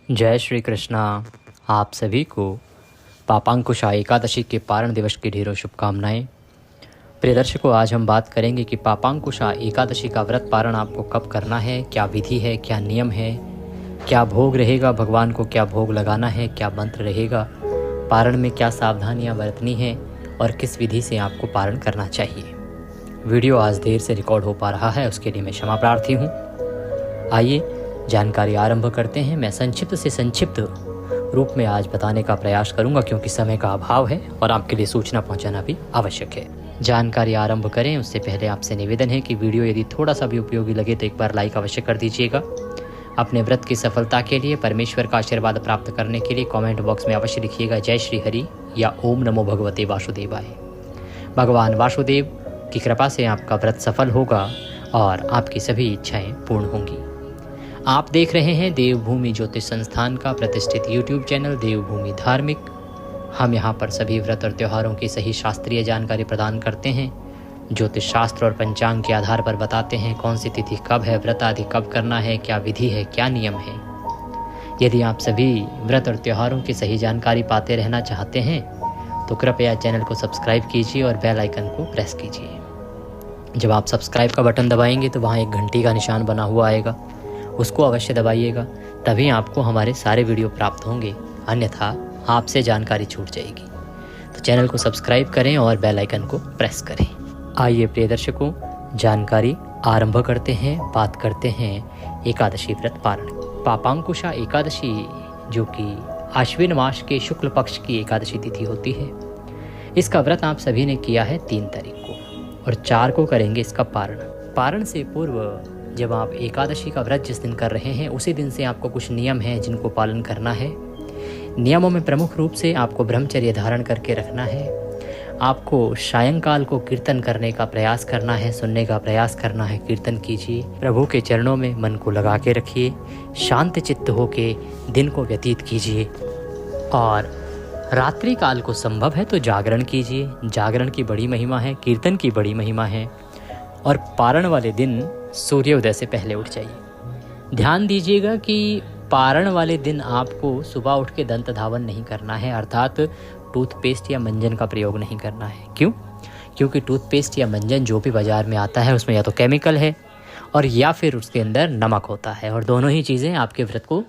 जय श्री कृष्णा। आप सभी को पापांकुशा एकादशी के पारण दिवस की ढेरों शुभकामनाएं। प्रिय दर्शकों, आज हम बात करेंगे कि पापांकुशा एकादशी का व्रत पारण आपको कब करना है, क्या विधि है, क्या नियम है, क्या भोग रहेगा, भगवान को क्या भोग लगाना है, क्या मंत्र रहेगा, पारण में क्या सावधानियां बरतनी है और किस विधि से आपको पारण करना चाहिए। वीडियो आज देर से रिकॉर्ड हो पा रहा है, उसके लिए मैं क्षमा प्रार्थी हूँ। आइए जानकारी आरंभ करते हैं। मैं संक्षिप्त से संक्षिप्त रूप में आज बताने का प्रयास करूंगा, क्योंकि समय का अभाव है और आपके लिए सूचना पहुंचाना भी आवश्यक है। जानकारी आरंभ करें उससे पहले आपसे निवेदन है कि वीडियो यदि थोड़ा सा भी उपयोगी लगे तो एक बार लाइक अवश्य कर दीजिएगा। अपने व्रत की सफलता के लिए, परमेश्वर का आशीर्वाद प्राप्त करने के लिए कमेंट बॉक्स में अवश्य लिखिएगा जय श्री हरि या ओम नमो भगवते वासुदेवाय। भगवान वासुदेव की कृपा से आपका व्रत सफल होगा और आपकी सभी इच्छाएं पूर्ण होंगी। आप देख रहे हैं देवभूमि ज्योतिष संस्थान का प्रतिष्ठित YouTube चैनल देवभूमि धार्मिक। हम यहाँ पर सभी व्रत और त्योहारों की सही शास्त्रीय जानकारी प्रदान करते हैं। ज्योतिष शास्त्र और पंचांग के आधार पर बताते हैं कौन सी तिथि कब है, व्रत आदि कब करना है, क्या विधि है, क्या नियम है। यदि आप सभी व्रत और त्योहारों की सही जानकारी पाते रहना चाहते हैं तो कृपया चैनल को सब्सक्राइब कीजिए और बेल आइकन को प्रेस कीजिए। जब आप सब्सक्राइब का बटन दबाएंगे तो वहाँ एक घंटी का निशान बना हुआ आएगा, उसको अवश्य दबाइएगा, तभी आपको हमारे सारे वीडियो प्राप्त होंगे, अन्यथा आपसे जानकारी छूट जाएगी। तो चैनल को सब्सक्राइब करें और बेल आइकन को प्रेस करें। आइए प्रिय दर्शकों, जानकारी आरंभ करते हैं। बात करते हैं एकादशी व्रत पारण। पापांकुशा एकादशी जो कि आश्विन मास के शुक्ल पक्ष की एकादशी तिथि होती है, इसका व्रत आप सभी ने किया है 3 तारीख को और 4 को करेंगे इसका पारण। पारण से पूर्व जब आप एकादशी का व्रत जिस दिन कर रहे हैं उसी दिन से आपको कुछ नियम हैं जिनको पालन करना है। नियमों में प्रमुख रूप से आपको ब्रह्मचर्य धारण करके रखना है। आपको सायंकाल को कीर्तन करने का प्रयास करना है, सुनने का प्रयास करना है। कीर्तन कीजिए, प्रभु के चरणों में मन को लगा के रखिए, शांत चित्त होके दिन को व्यतीत कीजिए और रात्रि काल को संभव है तो जागरण कीजिए। जागरण की बड़ी महिमा है, कीर्तन की बड़ी महिमा है और पारण वाले दिन सूर्योदय से पहले उठ जाइए। ध्यान दीजिएगा कि पारण वाले दिन आपको सुबह उठ के दंत धावन नहीं करना है, अर्थात टूथपेस्ट या मंजन का प्रयोग नहीं करना है। क्यों? क्योंकि टूथपेस्ट या मंजन जो भी बाज़ार में आता है उसमें या तो केमिकल है और या फिर उसके अंदर नमक होता है, और दोनों ही चीज़ें आपके व्रत को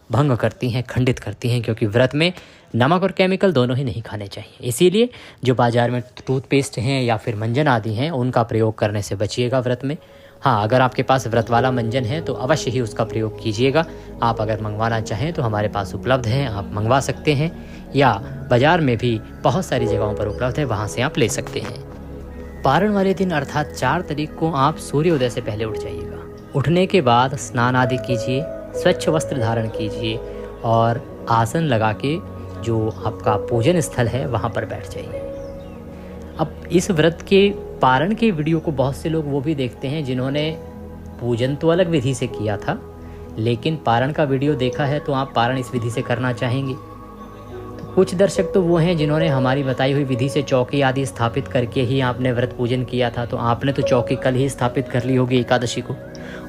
भंग करती हैं, खंडित करती हैं, क्योंकि व्रत में नमक और केमिकल दोनों ही नहीं खाने चाहिए। इसीलिए जो बाज़ार में टूथपेस्ट हैं या फिर मंजन आदि हैं उनका प्रयोग करने से बचिएगा व्रत में। हाँ, अगर आपके पास व्रत वाला मंजन है तो अवश्य ही उसका प्रयोग कीजिएगा। आप अगर मंगवाना चाहें तो हमारे पास उपलब्ध हैं, आप मंगवा सकते हैं, या बाज़ार में भी बहुत सारी जगहों पर उपलब्ध है, वहाँ से आप ले सकते हैं। पारण वाले दिन अर्थात 4 तारीख को आप सूर्योदय से पहले उठ जाइएगा। उठने के बाद स्नान आदि कीजिए, स्वच्छ वस्त्र धारण कीजिए और आसन लगा के जो आपका पूजन स्थल है वहाँ पर बैठ जाइए। अब इस व्रत के पारण के वीडियो को बहुत से लोग वो भी देखते हैं जिन्होंने पूजन तो अलग विधि से किया था, लेकिन पारण का वीडियो देखा है तो आप पारण इस विधि से करना चाहेंगे। तो कुछ दर्शक तो वो हैं जिन्होंने हमारी बताई हुई विधि से चौकी आदि स्थापित करके ही आपने व्रत पूजन किया था, तो आपने तो चौकी कल ही स्थापित कर ली होगी एकादशी को,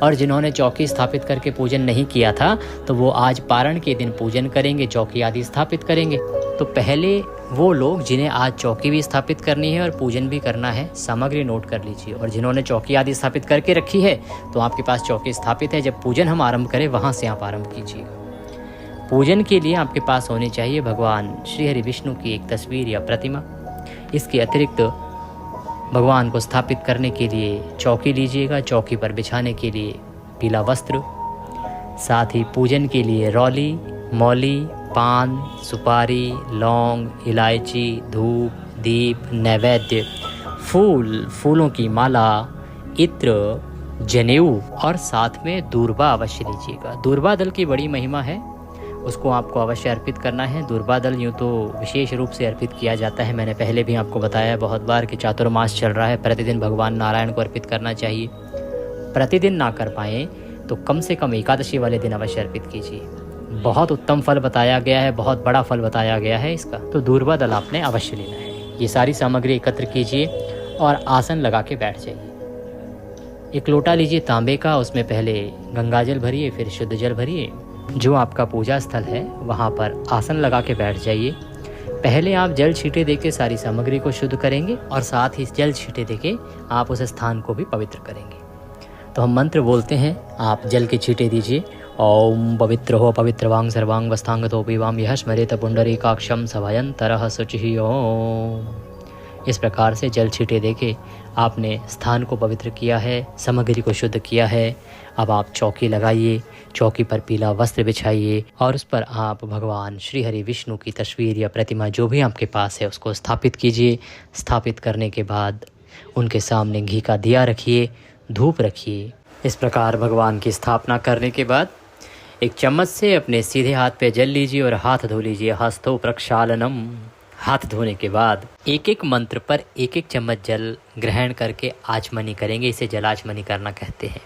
और जिन्होंने चौकी स्थापित करके पूजन नहीं किया था तो वो आज पारण के दिन पूजन करेंगे, चौकी आदि स्थापित करेंगे। तो पहले वो लोग जिन्हें आज चौकी भी स्थापित करनी है और पूजन भी करना है, सामग्री नोट कर लीजिए। और जिन्होंने चौकी आदि स्थापित करके रखी है तो आपके पास चौकी स्थापित है, जब पूजन हम आरंभ करें वहाँ से आप आरंभ कीजिएगा। पूजन के लिए आपके पास होनी चाहिए भगवान श्री हरि विष्णु की एक तस्वीर या प्रतिमा। इसके अतिरिक्त भगवान को स्थापित करने के लिए चौकी लीजिएगा, चौकी पर बिछाने के लिए पीला वस्त्र, साथ ही पूजन के लिए रौली, मौली, पान, सुपारी, लौंग, इलायची, धूप, दीप, नैवेद्य, फूलों की माला, इत्र, जनेऊ और साथ में दूर्बा अवश्य लीजिएगा। दूर्बा दल की बड़ी महिमा है, उसको आपको अवश्य अर्पित करना है। दूर्बा दल यूँ तो विशेष रूप से अर्पित किया जाता है, मैंने पहले भी आपको बताया है बहुत बार कि चातुर्मास चल रहा है, प्रतिदिन भगवान नारायण को अर्पित करना चाहिए। प्रतिदिन ना कर पाएँ तो कम से कम एकादशी वाले दिन अवश्य अर्पित कीजिए। बहुत उत्तम फल बताया गया है, बहुत बड़ा फल बताया गया है इसका, तो दूर्बा दल आपने अवश्य लेना है। ये सारी सामग्री एकत्र कीजिए और आसन लगा के बैठ जाइए। एक लोटा लीजिए तांबे का, उसमें पहले गंगा जल भरिए, फिर शुद्ध जल भरिए जो आपका पूजा स्थल है वहाँ पर आसन लगा के बैठ जाइए। पहले आप जल छींटे देके सारी सामग्री को शुद्ध करेंगे और साथ ही जल छींटे देके आप उस स्थान को भी पवित्र करेंगे। तो हम मंत्र बोलते हैं, आप जल के छींटे दीजिए। ओम पवित्र हो पवित्रवांग सर्वांग वस्तांगतोपि वाम यह स्मरेत पुंडरीकाक्षम सभयंतरः शुचिः ओम। इस प्रकार से जल छींटे देके आपने स्थान को पवित्र किया है, सामग्री को शुद्ध किया है। अब आप चौकी लगाइए, चौकी पर पीला वस्त्र बिछाइए और उस पर आप भगवान श्री हरि विष्णु की तस्वीर या प्रतिमा जो भी आपके पास है उसको स्थापित कीजिए। स्थापित करने के बाद उनके सामने घी का दिया रखिए, धूप रखिए। इस प्रकार भगवान की स्थापना करने के बाद एक चम्मच से अपने सीधे हाथ पे जल लीजिए और हाथ धो लीजिए। हस्तो प्रक्षालनम। हाथ धोने के बाद एक एक मंत्र पर एक एक चम्मच जल ग्रहण करके आचमनी करेंगे। इसे जलाचमनी करना कहते हैं।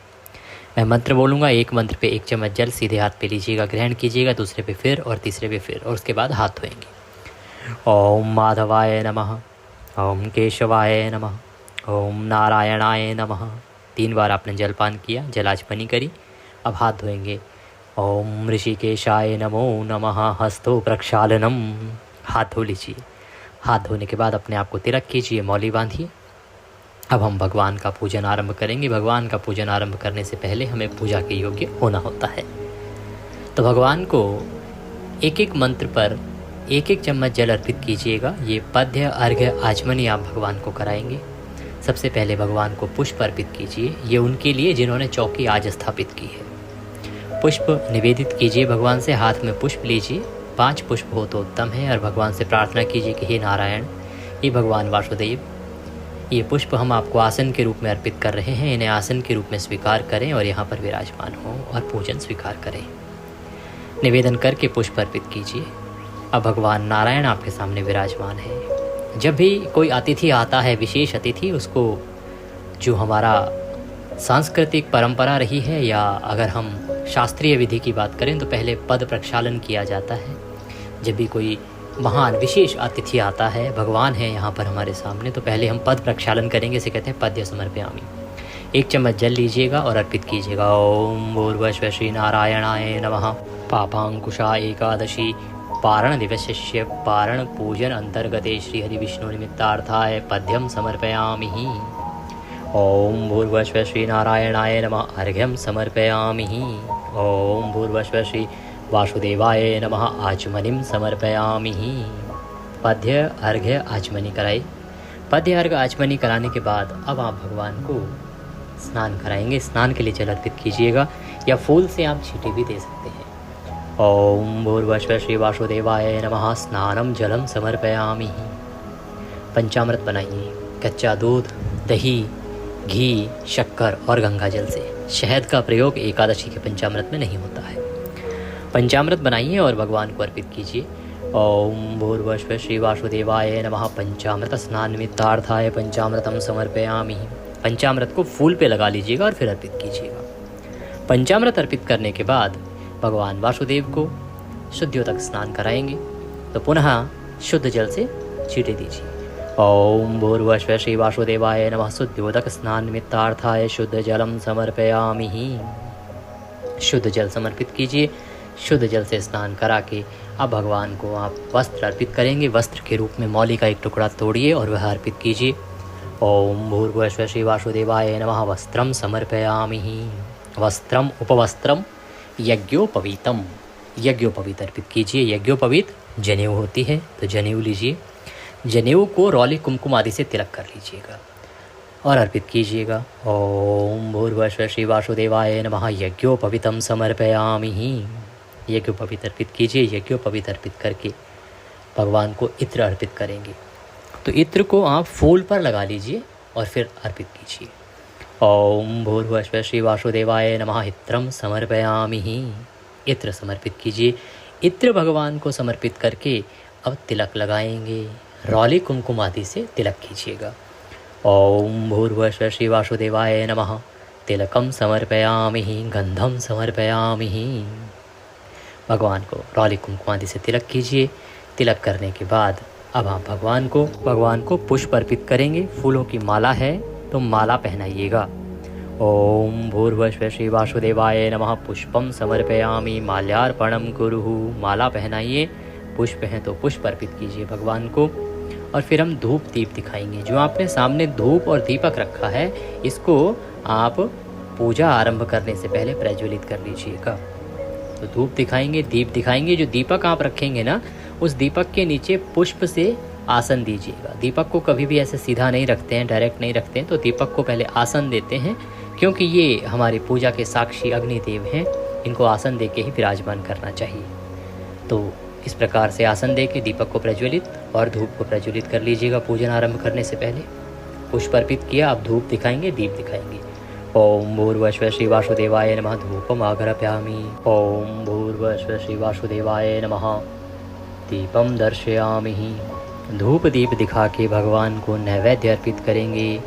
मैं मंत्र बोलूँगा, एक मंत्र पे एक चम्मच जल सीधे हाथ पे लीजिएगा, ग्रहण कीजिएगा, दूसरे पे फिर और तीसरे पे फिर, और उसके बाद हाथ धोएंगे। ओम माधवाय नमः, ओम केशवाय नमः, ओम नारायणाय नमः। 3 बार आपने जलपान किया, जलाचमनी करी। अब हाथ धोएंगे। ओम ऋषिकेशाय नमो नमः। हस्तो प्रक्षालनम। हाथ धो लीजिए। हाथ धोने के बाद अपने आप को तिलक कीजिए, मौली बांधिए। अब हम भगवान का पूजन आरंभ करेंगे। भगवान का पूजन आरंभ करने से पहले हमें पूजा के योग्य होना होता है। तो भगवान को एक एक मंत्र पर एक एक चम्मच जल अर्पित कीजिएगा। ये पद्य अर्घ्य आचमनी आप भगवान को कराएंगे। सबसे पहले भगवान को पुष्प अर्पित कीजिए। ये उनके लिए जिन्होंने चौकी आज स्थापित की है। पुष्प निवेदित कीजिए भगवान से। हाथ में पुष्प लीजिए। 5 पुष्प हो तो उत्तम है और भगवान से प्रार्थना कीजिए कि हे नारायण, ये भगवान वासुदेव, ये पुष्प हम आपको आसन के रूप में अर्पित कर रहे हैं। इन्हें आसन के रूप में स्वीकार करें और यहाँ पर विराजमान हो और पूजन स्वीकार करें। निवेदन करके पुष्प अर्पित कीजिए। अब भगवान नारायण आपके सामने विराजमान है। जब भी कोई अतिथि आता है, विशेष अतिथि, उसको जो हमारा सांस्कृतिक परंपरा रही है या अगर हम शास्त्रीय विधि की बात करें तो पहले पद प्रक्षालन किया जाता है। जब भी कोई महान विशेष अतिथि आता है, भगवान है यहाँ पर हमारे सामने, तो पहले हम पद प्रक्षालन करेंगे। इसे कहते हैं पद्य समर्पयामि। 1 चम्मच जल लीजिएगा और अर्पित कीजिएगा। ओम भूर्भुवः श्री नारायणाय नमः। पापांकुशा एकादशी पारण दिवसस्य पारण पूजन अंतर्गते श्री हरि विष्णु निमित्तार्थाय पद्यम समर्पयामि। ओम भूर्भुवः श्री नारायणाय नमः। अर्घ्यम समर्पयामि। ओम भूर्भुवः श्री वासुदेवाय नमः। आचमनीं समर्पयामि। पद्य अर्घ्य आचमनी कराई। पद्य अर्घ्य आचमनी कराने के बाद अब आप भगवान को स्नान कराएंगे। स्नान के लिए जल अर्पित कीजिएगा या फूल से आप छींटे भी दे सकते हैं। ओम भूर्भुवः श्री वासुदेवाय नमः। स्नानम जलम समर्पयामि। पंचामृत बनाइए। कच्चा दूध, दही, घी, शक्कर और गंगा जल से। शहद का प्रयोग एकादशी के पंचामृत में नहीं होता है। पंचामृत बनाइए और भगवान को अर्पित कीजिए। ओम भूर्भुवः श्री वासुदेवाय नमः। पंचामृत स्नान निमित्तार्थाय पंचामृतम समर्पयामि। पंचामृत को फूल पे लगा लीजिएगा और फिर अर्पित कीजिएगा। पंचामृत अर्पित करने के बाद भगवान वासुदेव को शुद्धियोदक स्नान कराएंगे। तो पुनः शुद्ध जल से छींटे दीजिए। ओम भूर्भुवः श्री वासुदेवाय नमः। शुद्धियोदक स्नान निमित्तार्थाय शुद्ध जलम समर्पयामि। शुद्ध जल समर्पित कीजिए। शुद्ध जल से स्नान करा के अब भगवान को आप वस्त्र अर्पित करेंगे। वस्त्र के रूप में मौली का एक टुकड़ा तोड़िए और वह अर्पित कीजिए। ओम भूर्भुवः श्री वासुदेवाय नमः। वस्त्रम समर्पयामि। वस्त्रम उपवस्त्रम यज्ञोपवीतम। यज्ञोपवीत अर्पित कीजिए। यज्ञोपवीत जनेऊ होती है तो जनेऊ लीजिए। जनेऊ को रौली कुमकुम आदि से तिलक कर लीजिएगा और अर्पित कीजिएगा। ओम भूर्भुवः श्री वासुदेवाय नमः। यज्ञोपवीतम समर्पयामि। यज्ञोपवीत अर्पित कीजिए। यज्ञोपवीत अर्पित करके भगवान को इत्र अर्पित करेंगे। तो इत्र को आप फूल पर लगा लीजिए और फिर अर्पित कीजिए। ओम भूर्भुवः श्री वासुदेवाय नमः। इत्रम समर्पयामि। इत्र समर्पित कीजिए। इत्र भगवान को समर्पित करके अब तिलक लगाएंगे। रौली कुमकुम आदि से तिलक कीजिएगा। ओम भूर्भुवः श्री वासुदेवाय नमः। तिलकम समर्पयामि। गंधम समर्पयामि। भगवान को रौली कुमकुम आदि से तिलक कीजिए। तिलक करने के बाद अब आप भगवान को पुष्प अर्पित करेंगे। फूलों की माला है तो माला पहनाइएगा। ओम भूर्भुवस्व श्री वासुदेवाय नमः। पुष्पम समर्पयामि माल्यार्पणम कुरुः। माला पहनाइए, पुष्प हैं तो पुष्प अर्पित कीजिए भगवान को। और फिर हम धूप दीप दिखाएंगे। जो आपने सामने धूप और दीपक रखा है, इसको आप पूजा आरंभ करने से पहले प्रज्वलित कर लीजिएगा। तो धूप दिखाएंगे, दीप दिखाएंगे। जो दीपक आप रखेंगे ना, उस दीपक के नीचे पुष्प से आसन दीजिएगा। दीपक को कभी भी ऐसे सीधा नहीं रखते हैं, डायरेक्ट नहीं रखते हैं। तो दीपक को पहले आसन देते हैं, क्योंकि ये हमारी पूजा के साक्षी अग्निदेव हैं। इनको आसन दे के ही विराजमान करना चाहिए। तो इस प्रकार से आसन दे के दीपक को प्रज्वलित और धूप को प्रज्वलित कर लीजिएगा पूजन आरंभ करने से पहले। पुष्प अर्पित किया, अब धूप दिखाएंगे, दीप दिखाएंगे। ओम भूर्भुवस्व श्री वासुदेवाय नमः। धूपम आघ्रापयामि। ओम भूर्भुवस्व श्री वासुदेवाय नमः। दीपम दर्शयामि। धूप दीप दिखा के भगवान को नैवेद्य अर्पित करेंगे।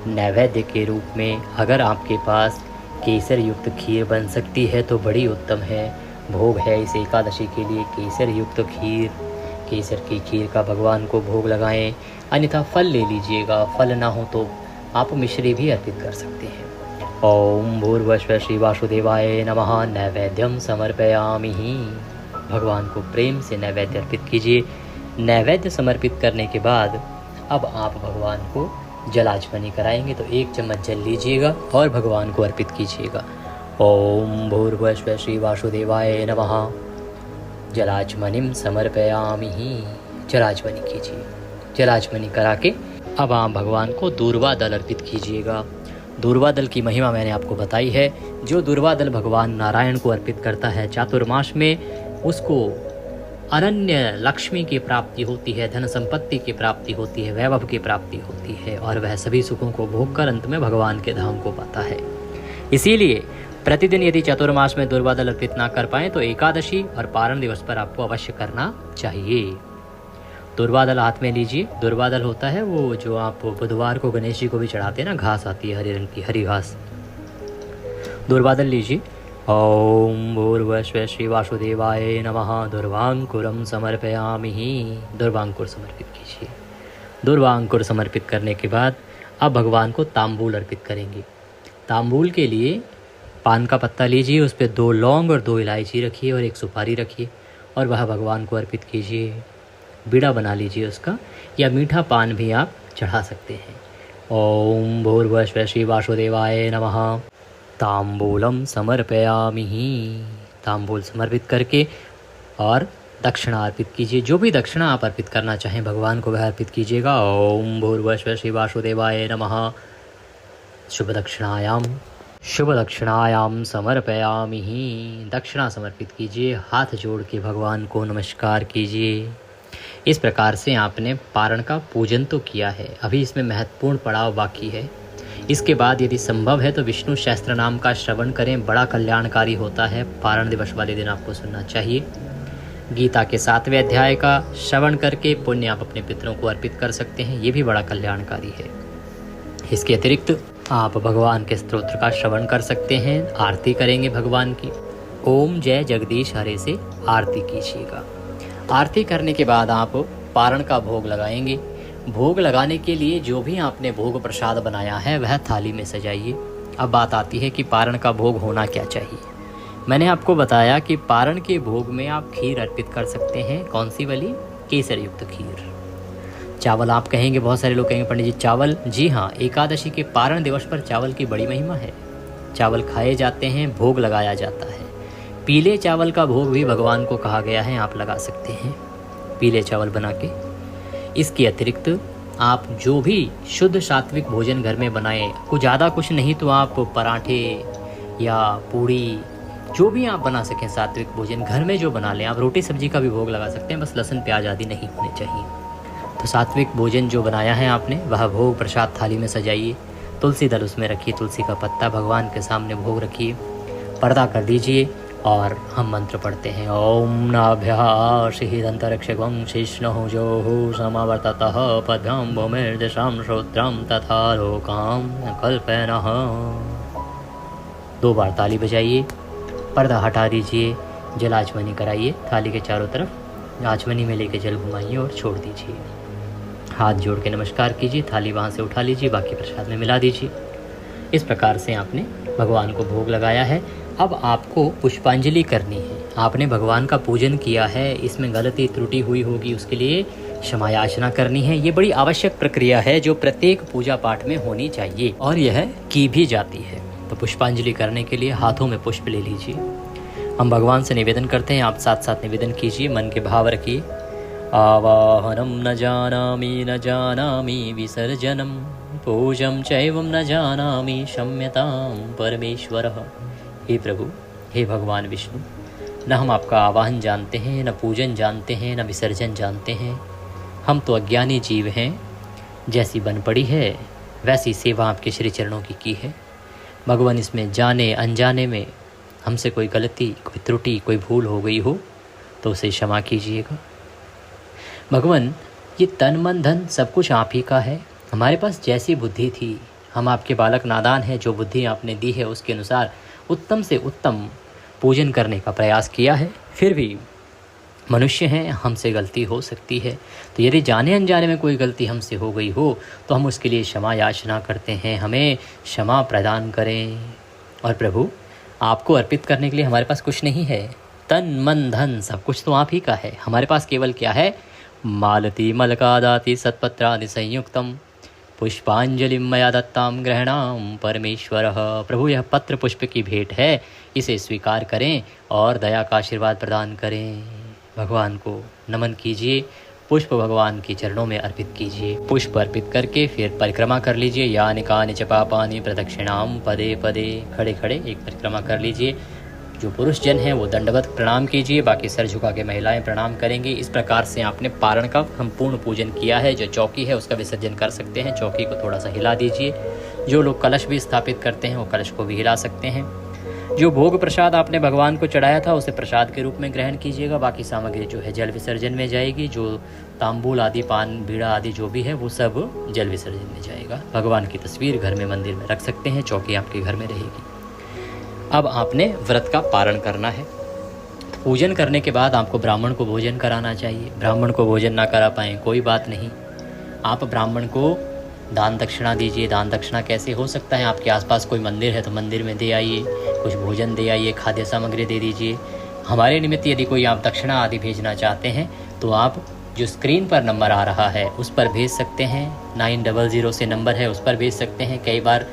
नैवेद्य के रूप में अगर आपके पास केसर युक्त खीर बन सकती है तो बड़ी उत्तम है। भोग है इस एकादशी के लिए केसर युक्त खीर। केसर की खीर का भगवान को भोग लगाएं। अन्यथा फल ले लीजिएगा, फल ना हो तो आप मिश्री भी अर्पित कर सकते हैं। ओम भूर्भुवस्व श्री वासुदेवाय नमः। नैवेद्यम समर्पयामि। भगवान को प्रेम से नैवेद्य अर्पित कीजिए। नैवेद्य समर्पित करने के बाद अब आप भगवान को जलाचमनी कराएंगे। तो 1 चम्मच जल लीजिएगा और भगवान को अर्पित कीजिएगा। ओम भूर्भुवस्व श्री वासुदेवाय नमः। जलाचमनिम समर्पयामि। जलाचमनी कीजिए। जलाचमनी करा के अब आप भगवान को दूर्वा दल अर्पित कीजिएगा। दूर्वा दल की महिमा मैंने आपको बताई है। जो दूर्वा दल भगवान नारायण को अर्पित करता है चातुर्मास में, उसको अनन्य लक्ष्मी की प्राप्ति होती है, धन संपत्ति की प्राप्ति होती है, वैभव की प्राप्ति होती है, और वह सभी सुखों को भोग कर अंत में भगवान के धाम को पाता है। इसीलिए प्रतिदिन यदि चतुर्मास में दूर्वा दल अर्पित ना कर पाएँ तो एकादशी और पारण दिवस पर आपको अवश्य करना चाहिए। दूर्वा दल हाथ में लीजिए। दूर्वा दल होता है वो जो आप बुधवार को गणेश जी को भी चढ़ाते हैं ना, घास आती है हरे रंग की, हरी घास। दूर्वा दल लीजिए। ओम भूर्भुवस्व श्री वासुदेवाय नमः। दुर्वांकुरम समर्पयामि। दुर्वांकुर समर्पित कीजिए। दुर्वांकुर समर्पित करने के बाद अब भगवान को तांबूल अर्पित करेंगे। तांबूल के लिए पान का पत्ता लीजिए, उस पर 2 लौंग और 2 इलायची रखिए और 1 सुपारी रखिए और वह भगवान को अर्पित कीजिए। बीड़ा बना लीजिए उसका, या मीठा पान भी आप चढ़ा सकते हैं। ओम भूर्भुवस्व श्री वासुदेवाय नमः। तांबूलम समर्पयामि। तांबूल समर्पित करके और दक्षिणा अर्पित कीजिए। जो भी दक्षिणा आप अर्पित करना चाहें भगवान को वह अर्पित कीजिएगा। ओम भूर्भुवस्व श्री वासुदेवाय नमः। शुभ दक्षिणायाम समर्पयामि। दक्षिणा समर्पित कीजिए। हाथ जोड़ के भगवान को नमस्कार कीजिए। इस प्रकार से आपने पारण का पूजन तो किया है। अभी इसमें महत्वपूर्ण पड़ाव बाकी है। इसके बाद यदि संभव है तो विष्णु सहस्त्र नाम का श्रवण करें, बड़ा कल्याणकारी होता है। पारण दिवस वाले दिन आपको सुनना चाहिए। गीता के 7वें अध्याय का श्रवण करके पुण्य आप अपने पितरों को अर्पित कर सकते हैं, ये भी बड़ा कल्याणकारी है। इसके अतिरिक्त आप भगवान के स्तोत्र का श्रवण कर सकते हैं। आरती करेंगे भगवान की। ओम जय जगदीश हरे से आरती कीजिएगा। आरती करने के बाद आप पारण का भोग लगाएंगे। भोग लगाने के लिए जो भी आपने भोग प्रसाद बनाया है वह थाली में सजाइए। अब बात आती है कि पारण का भोग होना क्या चाहिए। मैंने आपको बताया कि पारण के भोग में आप खीर अर्पित कर सकते हैं। कौन सी वाली? केसर युक्त खीर। चावल आप कहेंगे, बहुत सारे लोग कहेंगे पंडित जी चावल। जी हाँ, एकादशी के पारण दिवस पर चावल की बड़ी महिमा है। चावल खाए जाते हैं, भोग लगाया जाता है। पीले चावल का भोग भी भगवान को कहा गया है, आप लगा सकते हैं पीले चावल बना के। इसके अतिरिक्त आप जो भी शुद्ध सात्विक भोजन घर में बनाएं, कुछ ज़्यादा कुछ नहीं तो आप पराठे या पूड़ी जो भी आप बना सकें सात्विक भोजन घर में जो बना लें। आप रोटी सब्जी का भी भोग लगा सकते हैं, बस लहसुन प्याज आदि नहीं होने चाहिए। तो सात्विक भोजन जो बनाया है आपने वह भोग प्रसाद थाली में सजाइए। तुलसी दल उसमें रखिए, तुलसी का पत्ता भगवान के सामने भोग रखिए, पर्दा कर दीजिए और हम मंत्र पढ़ते हैं। ओम नाभ्याशीदंतरक्षकं शिष्णु जो समावर्ततः पद्भ्यां भूमिर्दिशां श्रोत्रं तथा लोकां कल्पयनः। 2 बार ताली बजाइए, पर्दा हटा दीजिए, जल आचमनी कराइए। थाली के चारों तरफ आचमनी में लेके जल घुमाइए और छोड़ दीजिए। हाथ जोड़ के नमस्कार कीजिए। थाली वहाँ से उठा लीजिए, बाकी प्रसाद में मिला दीजिए। इस प्रकार से आपने भगवान को भोग लगाया है। अब आपको पुष्पांजलि करनी है। आपने भगवान का पूजन किया है, इसमें गलती त्रुटि हुई होगी, उसके लिए क्षमा याचना करनी है। ये बड़ी आवश्यक प्रक्रिया है जो प्रत्येक पूजा पाठ में होनी चाहिए और यह की भी जाती है। तो पुष्पांजलि करने के लिए हाथों में पुष्प ले लीजिए। हम भगवान से निवेदन करते हैं, आप साथ साथ निवेदन कीजिए, मन के भाव रखिए। आवाहनम न जानामि विसर्जनम पूजम चैवम न जानामि क्षम्यताम परमेश्वरः। हे प्रभु, हे भगवान विष्णु, न हम आपका आवाहन जानते हैं, न पूजन जानते हैं, न विसर्जन जानते हैं। हम तो अज्ञानी जीव हैं। जैसी बन पड़ी है वैसी सेवा आपके श्री चरणों की है। भगवान, इसमें जाने अनजाने में हमसे कोई गलती, कोई त्रुटि, कोई भूल हो गई हो तो उसे क्षमा कीजिएगा। भगवान, ये तन मन धन सब कुछ आप ही का है। हमारे पास जैसी बुद्धि थी, हम आपके बालक नादान हैं, जो बुद्धि आपने दी है उसके अनुसार उत्तम से उत्तम पूजन करने का प्रयास किया है। फिर भी मनुष्य हैं, हमसे गलती हो सकती है। तो यदि जाने अनजाने में कोई गलती हमसे हो गई हो तो हम उसके लिए क्षमा याचना करते हैं, हमें क्षमा प्रदान करें। और प्रभु, आपको अर्पित करने के लिए हमारे पास कुछ नहीं है। तन मन धन सब कुछ तो आप ही का है। हमारे पास केवल क्या है? मालती मलकादाति सत्पत्रादि संयुक्तम पुष्पांजलि मया दत्ताम ग्रहणाम परमेश्वरः। प्रभु, यह पत्र पुष्प की भेंट है, इसे स्वीकार करें और दया का आशीर्वाद प्रदान करें। भगवान को नमन कीजिए, पुष्प भगवान के चरणों में अर्पित कीजिए। पुष्प अर्पित करके फिर परिक्रमा कर लीजिए। यानि कानि च पापानि प्रदक्षिणाम पदे पदे। खड़े खड़े एक परिक्रमा कर लीजिए। जो पुरुष जन हैं वो दंडवत प्रणाम कीजिए, बाकी सर झुका के महिलाएं प्रणाम करेंगी। इस प्रकार से आपने पारण का संपूर्ण पूजन किया है। जो चौकी है उसका विसर्जन कर सकते हैं, चौकी को थोड़ा सा हिला दीजिए। जो लोग कलश भी स्थापित करते हैं वो कलश को भी हिला सकते हैं। जो भोग प्रसाद आपने भगवान को चढ़ाया था उसे प्रसाद के रूप में ग्रहण कीजिएगा। बाकी सामग्री जो है जल विसर्जन में जाएगी। जो तांबूल आदि, पान, बीड़ा आदि जो भी है वो सब जल विसर्जन में जाएगा। भगवान की तस्वीर घर में मंदिर में रख सकते हैं, चौकी आपके घर में रहेगी। अब आपने व्रत का पारण करना है। पूजन करने के बाद आपको ब्राह्मण को भोजन कराना चाहिए। ब्राह्मण को भोजन ना करा पाएँ कोई बात नहीं, आप ब्राह्मण को दान दक्षिणा दीजिए। दान दक्षिणा कैसे हो सकता है? आपके आसपास कोई मंदिर है तो मंदिर में दे आइए, कुछ भोजन दे आइए, खाद्य सामग्री दे दीजिए। हमारे निमित्त यदि कोई आप दक्षिणा आदि भेजना चाहते हैं तो आप जो स्क्रीन पर नंबर आ रहा है उस पर भेज सकते हैं। 900 से नंबर है, उस पर भेज सकते हैं। कई बार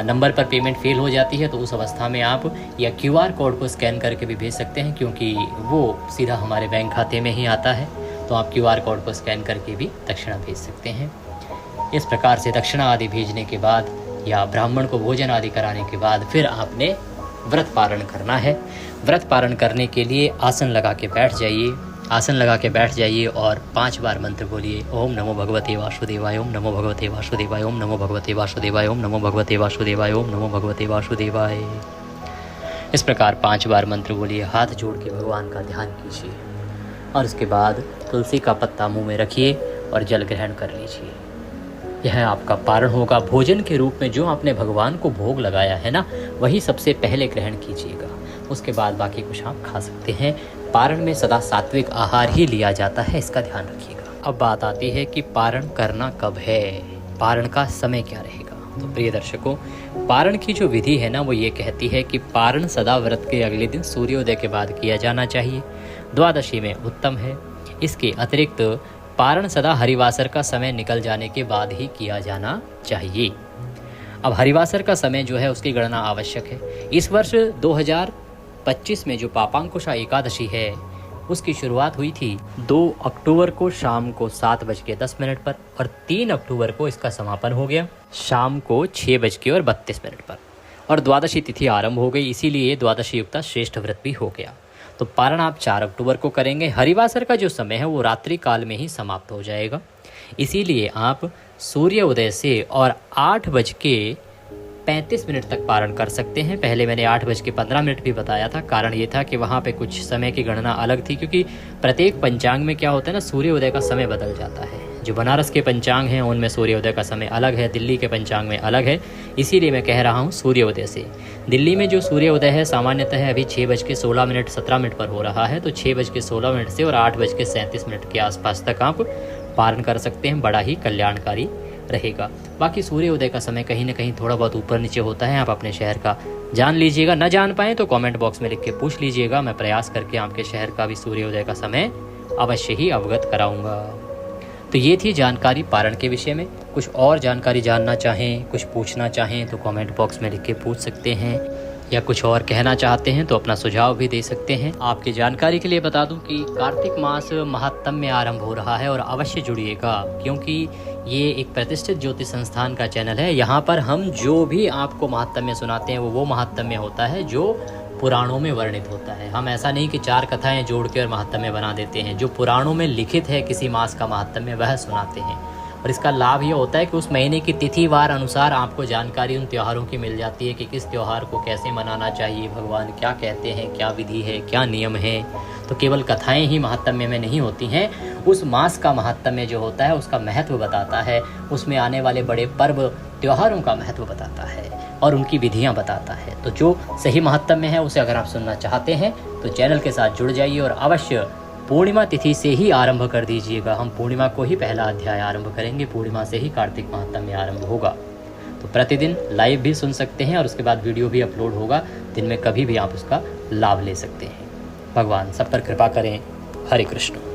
नंबर पर पेमेंट फेल हो जाती है तो उस अवस्था में आप या QR कोड को स्कैन करके भी भेज सकते हैं, क्योंकि वो सीधा हमारे बैंक खाते में ही आता है। तो आप QR कोड को स्कैन करके भी दक्षिणा भेज सकते हैं। इस प्रकार से दक्षिणा आदि भेजने के बाद या ब्राह्मण को भोजन आदि कराने के बाद फिर आपने व्रत पारण करना है। व्रत पारण करने के लिए आसन लगा के बैठ जाइए। आसन लगा के बैठ जाइए और 5 बार मंत्र बोलिए। ओम नमो भगवते वासुदेवाय, ओम नमो भगवते वासुदेवाय, ओम नमो भगवते वासुदेवाय, ओम नमो भगवते वासुदेवाय, ओम नमो भगवते वासुदेवाय। इस प्रकार 5 बार मंत्र बोलिए। हाथ जोड़ के भगवान का ध्यान कीजिए और उसके बाद तुलसी का पत्ता मुंह में रखिए और जल ग्रहण कर लीजिए। यह आपका पारण होगा। भोजन के रूप में जो आपने भगवान को भोग लगाया है ना, वही सबसे पहले ग्रहण कीजिएगा। उसके बाद बाकी कुछ आप खा सकते हैं। पारण में सदा सात्विक आहार ही लिया जाता है, इसका ध्यान रखिएगा। अब बात आती है कि पारण करना कब है, पारण का समय क्या रहेगा। तो प्रिय दर्शकों, पारण की जो विधि है ना वो ये कहती है कि पारण सदा व्रत के अगले दिन सूर्योदय के बाद किया जाना चाहिए। द्वादशी में उत्तम है। इसके अतिरिक्त पारण सदा हरिवासर का समय निकल जाने के बाद ही किया जाना चाहिए। अब हरिवासर का समय जो है उसकी गणना आवश्यक है। इस वर्ष 2025 में जो पापांकुशा एकादशी है उसकी शुरुआत हुई थी 2 अक्टूबर को शाम को 7:10 पर और 3 अक्टूबर को इसका समापन हो गया शाम को 6:32 पर और द्वादशी तिथि आरंभ हो गई। इसीलिए द्वादशी युक्ता श्रेष्ठ व्रत भी हो गया। तो पारण आप 4 अक्टूबर को करेंगे। हरिवासर का जो समय है वो रात्रि काल में ही समाप्त हो जाएगा। इसीलिए आप सूर्य उदय से और 8:35 तक पारण कर सकते हैं। पहले मैंने 8:15 भी बताया था। कारण ये था कि वहाँ पे कुछ समय की गणना अलग थी, क्योंकि प्रत्येक पंचांग में क्या होता है ना, सूर्योदय का समय बदल जाता है। जो बनारस के पंचांग हैं उनमें सूर्योदय का समय अलग है, दिल्ली के पंचांग में अलग है। इसीलिए मैं कह रहा हूँ सूर्योदय से। दिल्ली में जो सूर्योदय है सामान्यतः अभी 6:16 17 पर हो रहा है। तो 6:16 से और 8:37 के आसपास तक आप पारण कर सकते हैं। बड़ा ही कल्याणकारी रहेगा। बाकी सूर्योदय का समय कहीं ना कहीं थोड़ा बहुत ऊपर नीचे होता है, आप अपने शहर का जान लीजिएगा। न जान पाएँ तो कमेंट बॉक्स में लिख के पूछ लीजिएगा, मैं प्रयास करके आपके शहर का भी सूर्योदय का समय अवश्य ही अवगत कराऊंगा। तो ये थी जानकारी पारण के विषय में। कुछ और जानकारी जानना चाहें, कुछ पूछना चाहें तो कमेंट बॉक्स में लिख के पूछ सकते हैं, या कुछ और कहना चाहते हैं तो अपना सुझाव भी दे सकते हैं। आपकी जानकारी के लिए बता दूं कि कार्तिक मास महात्म्य आरंभ हो रहा है और अवश्य जुड़िएगा, क्योंकि ये एक प्रतिष्ठित ज्योतिष संस्थान का चैनल है। यहाँ पर हम जो भी आपको महात्म्य सुनाते हैं वो महात्म्य होता है जो पुराणों में वर्णित होता है। हम ऐसा नहीं कि 4 कथाएं जोड़ के और महात्म्य बना देते हैं। जो पुराणों में लिखित है किसी मास का महात्म्य वह सुनाते हैं। और इसका लाभ ये होता है कि उस महीने की तिथिवार अनुसार आपको जानकारी उन त्योहारों की मिल जाती है कि किस त्योहार को कैसे मनाना चाहिए, भगवान क्या कहते हैं, क्या विधि है, क्या नियम है। तो केवल कथाएं ही महात्म्य में नहीं होती हैं, उस मास का महात्म्य जो होता है उसका महत्व बताता है, उसमें आने वाले बड़े पर्व त्योहारों का महत्व बताता है और उनकी विधियां बताता है। तो जो सही महात्म्य है उसे अगर आप सुनना चाहते हैं तो चैनल के साथ जुड़ जाइए और अवश्य पूर्णिमा तिथि से ही आरंभ कर दीजिएगा। हम पूर्णिमा को ही पहला अध्याय आरंभ करेंगे, पूर्णिमा से ही कार्तिक महात्म्य आरंभ होगा। तो प्रतिदिन लाइव भी सुन सकते हैं और उसके बाद वीडियो भी अपलोड होगा, दिन में कभी भी आप उसका लाभ ले सकते हैं। भगवान सब पर कृपा करें। हरे कृष्ण।